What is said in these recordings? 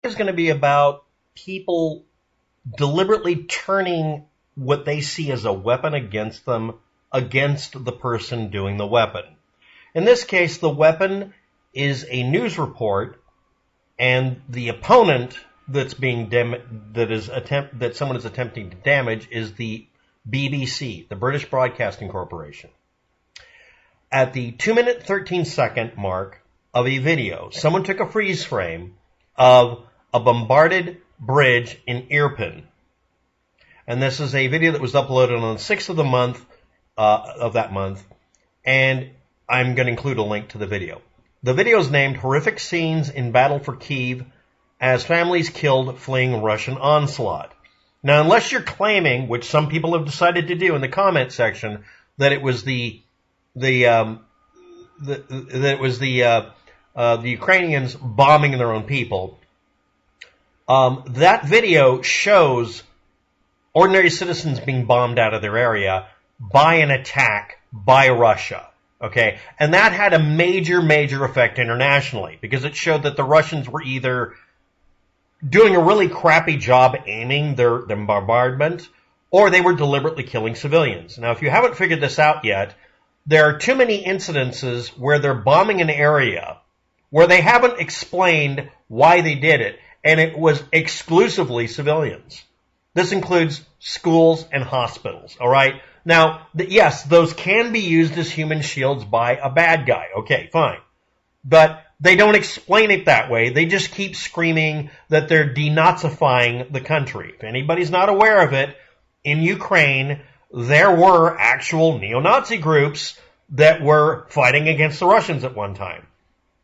Is going to be about people deliberately turning what they see as a weapon against them, against the person doing the weapon. In this case, the weapon is a news report, and the opponent that someone is attempting to damage is the BBC, the British Broadcasting Corporation. At the 2-minute 13-second mark of a video, someone took a freeze frame of a bombarded bridge in Irpin. And this is a video that was uploaded on the 6th of the month, of that month, and I'm going to include a link to the video. The video is named Horrific Scenes in Battle for Kyiv as Families Killed Fleeing Russian Onslaught. Now, unless you're claiming, which some people have decided to do in the comment section, that it was the Ukrainians bombing their own people, that video shows ordinary citizens being bombed out of their area by an attack by Russia. Okay, and that had a major effect internationally because it showed that the Russians were either doing a really crappy job aiming their bombardment, or they were deliberately killing civilians. Now, if you haven't figured this out yet, there are too many incidences where they're bombing an area where they haven't explained why they did it, and it was exclusively civilians. This includes schools and hospitals, all right? Now, yes, those can be used as human shields by a bad guy. Okay, fine. But they don't explain it that way. They just keep screaming that they're denazifying the country. If anybody's not aware of it, in Ukraine, there were actual neo-Nazi groups that were fighting against the Russians at one time.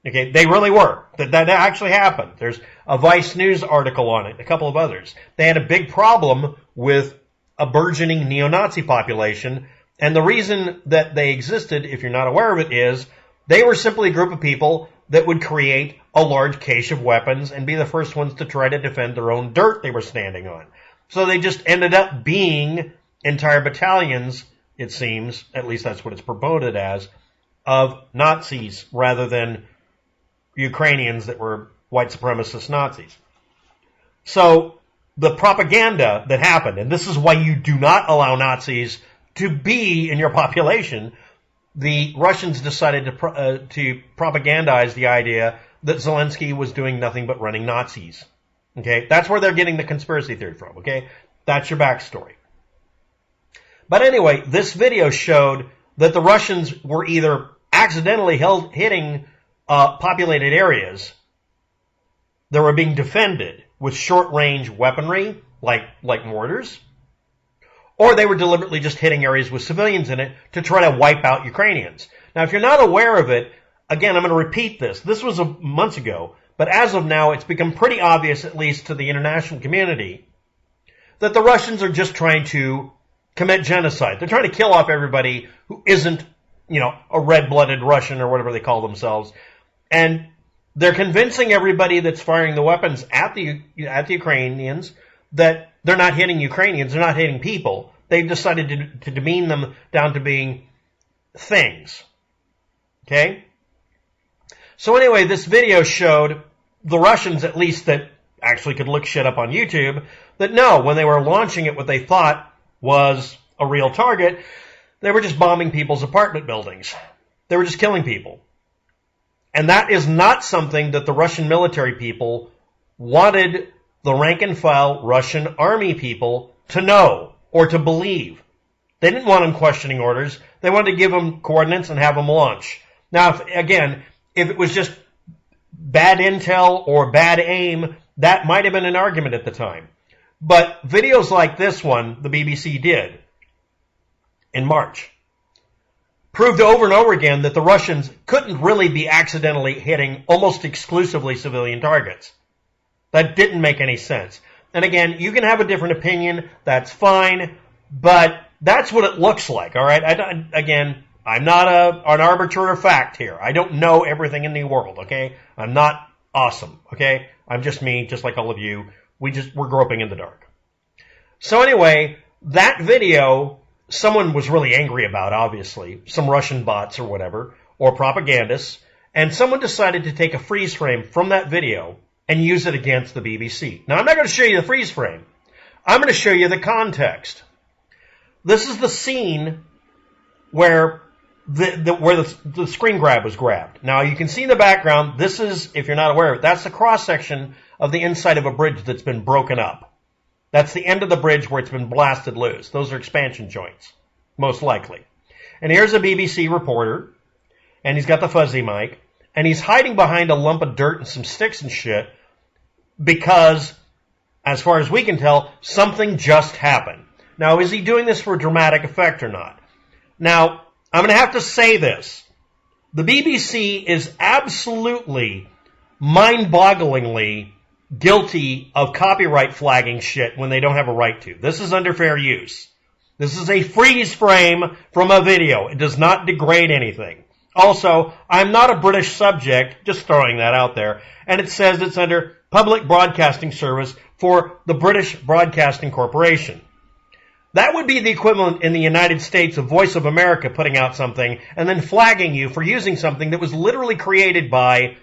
Okay, they really were. That actually happened. There's a Vice News article on it, a couple of others. They had a big problem with a burgeoning neo-Nazi population, and the reason that they existed, if you're not aware of it, is they were simply a group of people that would create a large cache of weapons and be the first ones to try to defend their own dirt they were standing on. So they just ended up being entire battalions, it seems, at least that's what it's promoted as, of Nazis rather than Ukrainians that were white supremacist Nazis. So the propaganda that happened, and this is why you do not allow Nazis to be in your population, the Russians decided to propagandize the idea that Zelensky was doing nothing but running Nazis. Okay, that's where they're getting the conspiracy theory from. Okay, that's your backstory. But anyway, this video showed that the Russians were either accidentally hitting populated areas that were being defended with short-range weaponry, like mortars, or they were deliberately just hitting areas with civilians in it to try to wipe out Ukrainians. Now, if you're not aware of it, again, I'm going to repeat this. This was months ago, but as of now, it's become pretty obvious, at least to the international community, that the Russians are just trying to commit genocide. They're trying to kill off everybody who isn't, a red-blooded Russian or whatever they call themselves. And they're convincing everybody that's firing the weapons at the Ukrainians that they're not hitting Ukrainians, they're not hitting people. They've decided to demean them down to being things. Okay? So anyway, this video showed the Russians, at least that actually could look shit up on YouTube, that no, when they were launching it, what they thought was a real target, they were just bombing people's apartment buildings. They were just killing people. And that is not something that the Russian military people wanted the rank-and-file Russian army people to know or to believe. They didn't want them questioning orders. They wanted to give them coordinates and have them launch. Now, if it was just bad intel or bad aim, that might have been an argument at the time. But videos like this one, the BBC did in March, proved over and over again that the Russians couldn't really be accidentally hitting almost exclusively civilian targets. That didn't make any sense. And again, you can have a different opinion, that's fine, but that's what it looks like, all right? I'm not an arbiter of fact here. I don't know everything in the world, okay? I'm not awesome, okay? I'm just me, just like all of you. We're groping in the dark. So anyway, that video, someone was really angry about, obviously, some Russian bots or whatever, or propagandists, and someone decided to take a freeze frame from that video and use it against the BBC. Now, I'm not going to show you the freeze frame. I'm going to show you the context. This is the scene where the screen grab was grabbed. Now, you can see in the background, this is, if you're not aware of it, that's the cross-section of the inside of a bridge that's been broken up. That's the end of the bridge where it's been blasted loose. Those are expansion joints, most likely. And here's a BBC reporter, and he's got the fuzzy mic, and he's hiding behind a lump of dirt and some sticks and shit because, as far as we can tell, something just happened. Now, is he doing this for dramatic effect or not? Now, I'm going to have to say this. The BBC is absolutely, mind-bogglingly guilty of copyright flagging shit when they don't have a right to. This is under fair use. This is a freeze frame from a video. It does not degrade anything. Also, I'm not a British subject, just throwing that out there, and it says it's under Public Broadcasting Service for the British Broadcasting Corporation. That would be the equivalent in the United States of Voice of America putting out something and then flagging you for using something that was literally created by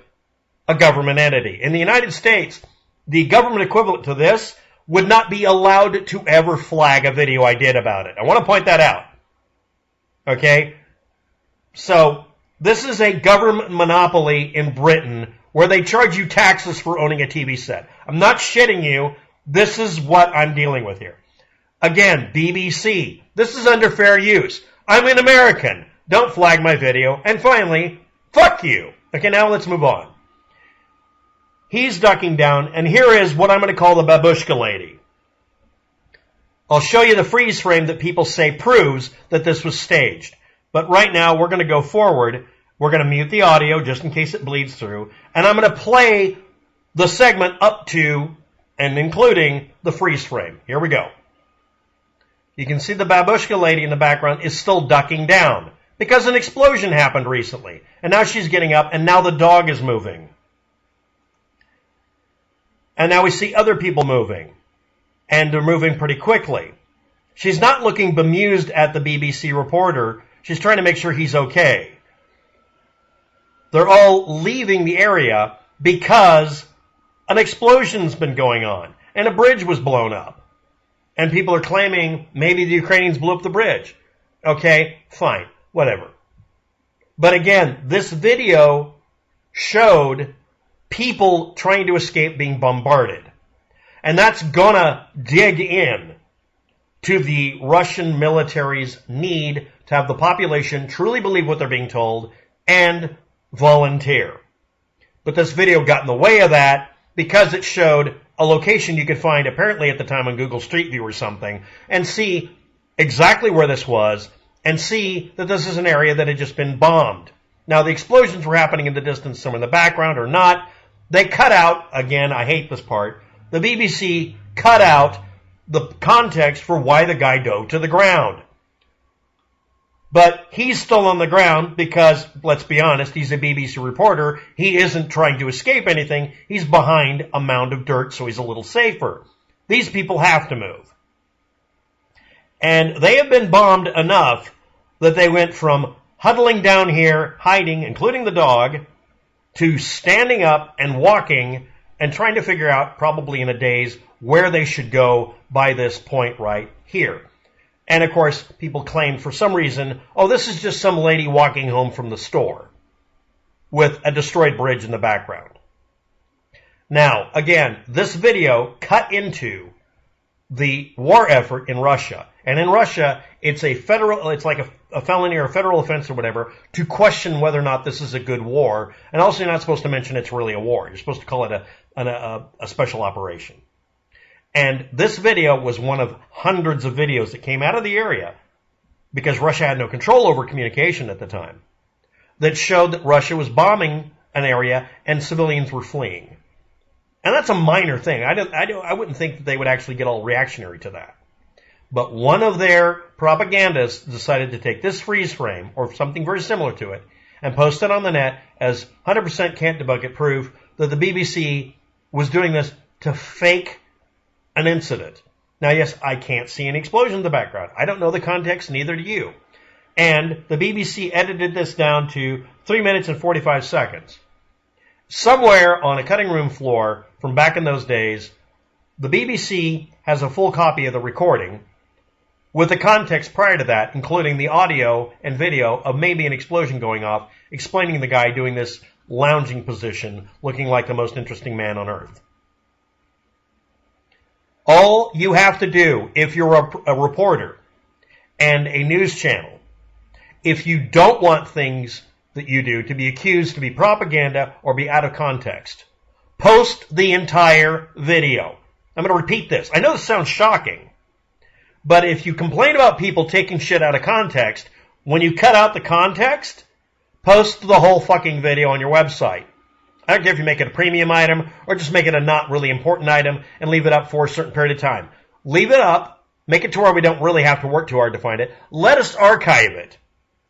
a government entity. In the United States, the government equivalent to this would not be allowed to ever flag a video I did about it. I want to point that out. Okay? So, this is a government monopoly in Britain where they charge you taxes for owning a TV set. I'm not shitting you. This is what I'm dealing with here. Again, BBC. This is under fair use. I'm an American. Don't flag my video. And finally, fuck you. Okay, now let's move on. He's ducking down, and here is what I'm going to call the babushka lady. I'll show you the freeze frame that people say proves that this was staged. But right now, we're going to go forward. We're going to mute the audio just in case it bleeds through. And I'm going to play the segment up to and including the freeze frame. Here we go. You can see the babushka lady in the background is still ducking down because an explosion happened recently. And now she's getting up, and now the dog is moving. And now we see other people moving. And they're moving pretty quickly. She's not looking bemused at the BBC reporter. She's trying to make sure he's okay. They're all leaving the area because an explosion's been going on. And a bridge was blown up. And people are claiming maybe the Ukrainians blew up the bridge. Okay, fine, whatever. But again, this video showed people trying to escape being bombarded. And that's gonna dig in to the Russian military's need to have the population truly believe what they're being told and volunteer. But this video got in the way of that because it showed a location you could find apparently at the time on Google Street View or something and see exactly where this was and see that this is an area that had just been bombed. Now, the explosions were happening in the distance somewhere in the background or not. They cut out, again, I hate this part, the BBC cut out the context for why the guy dove to the ground. But he's still on the ground because, let's be honest, he's a BBC reporter. He isn't trying to escape anything. He's behind a mound of dirt, so he's a little safer. These people have to move. And they have been bombed enough that they went from huddling down here, hiding, including the dog, to standing up and walking and trying to figure out, probably in a daze, where they should go by this point right here. And, of course, people claimed for some reason, oh, this is just some lady walking home from the store with a destroyed bridge in the background. Now, again, this video cut into the war effort in Russia. And in Russia, it's like a felony or a federal offense or whatever to question whether or not this is a good war. And also, you're not supposed to mention it's really a war. You're supposed to call it a special operation. And this video was one of hundreds of videos that came out of the area because Russia had no control over communication at the time that showed that Russia was bombing an area and civilians were fleeing. And that's a minor thing. I wouldn't think that they would actually get all reactionary to that. But one of their propagandists decided to take this freeze frame or something very similar to it and post it on the net as 100% can't debunk it proof that the BBC was doing this to fake an incident. Now, yes, I can't see an explosion in the background. I don't know the context, neither do you. And the BBC edited this down to 3 minutes and 45 seconds. somewhere on a cutting room floor from back in those days, the BBC has a full copy of the recording with the context prior to that, including the audio and video of maybe an explosion going off, explaining the guy doing this lounging position, looking like the most interesting man on earth. All you have to do, if you're a reporter and a news channel, if you don't want things that you do to be accused to be propaganda or be out of context, post the entire video. I'm going to repeat this. I know this sounds shocking, but if you complain about people taking shit out of context, when you cut out the context, post the whole fucking video on your website. I don't care if you make it a premium item or just make it a not really important item and leave it up for a certain period of time. Leave it up, make it to where we don't really have to work too hard to find it. Let us archive it.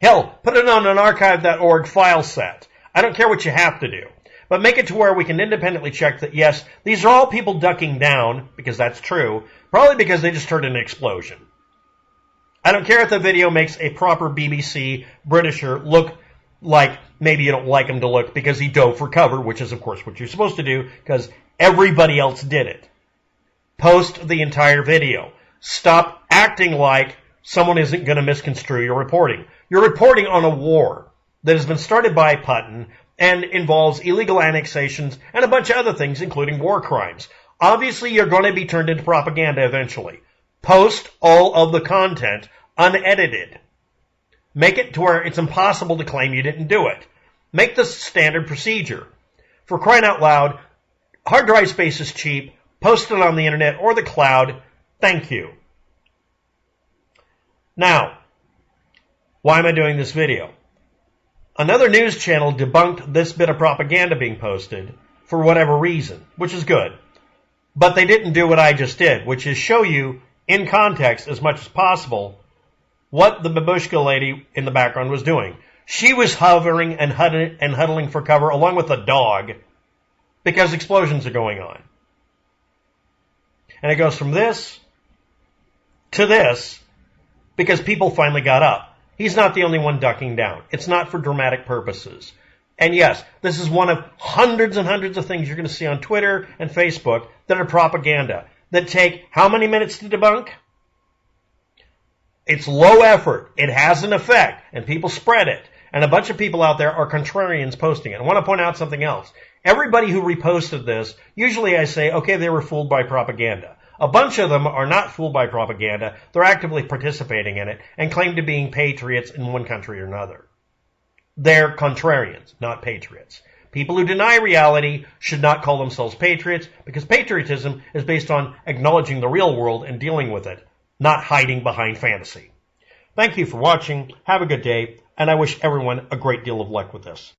Hell, put it on an archive.org file set. I don't care what you have to do. But make it to where we can independently check that, yes, these are all people ducking down, because that's true, probably because they just heard an explosion. I don't care if the video makes a proper BBC Britisher look like maybe you don't like him to look because he dove for cover, which is, of course, what you're supposed to do because everybody else did it. Post the entire video. Stop acting like someone isn't going to misconstrue your reporting. You're reporting on a war that has been started by Putin and involves illegal annexations and a bunch of other things, including war crimes. Obviously, you're going to be turned into propaganda eventually. Post all of the content unedited. Make it to where it's impossible to claim you didn't do it. Make this standard procedure. For crying out loud, hard drive space is cheap. Post it on the internet or the cloud. Thank you. Now, why am I doing this video? Another news channel debunked this bit of propaganda being posted for whatever reason, which is good. But they didn't do what I just did, which is show you in context as much as possible what the babushka lady in the background was doing. She was hovering and huddling for cover along with a dog because explosions are going on. And it goes from this to this because people finally got up. He's not the only one ducking down. It's not for dramatic purposes. And yes, this is one of hundreds and hundreds of things you're going to see on Twitter and Facebook that are propaganda that take how many minutes to debunk? It's low effort. It has an effect, and people spread it. And a bunch of people out there are contrarians posting it. I want to point out something else. Everybody who reposted this, usually I say, okay, they were fooled by propaganda. A bunch of them are not fooled by propaganda. They're actively participating in it and claim to being patriots in one country or another. They're contrarians, not patriots. People who deny reality should not call themselves patriots because patriotism is based on acknowledging the real world and dealing with it, not hiding behind fantasy. Thank you for watching. Have a good day, and I wish everyone a great deal of luck with this.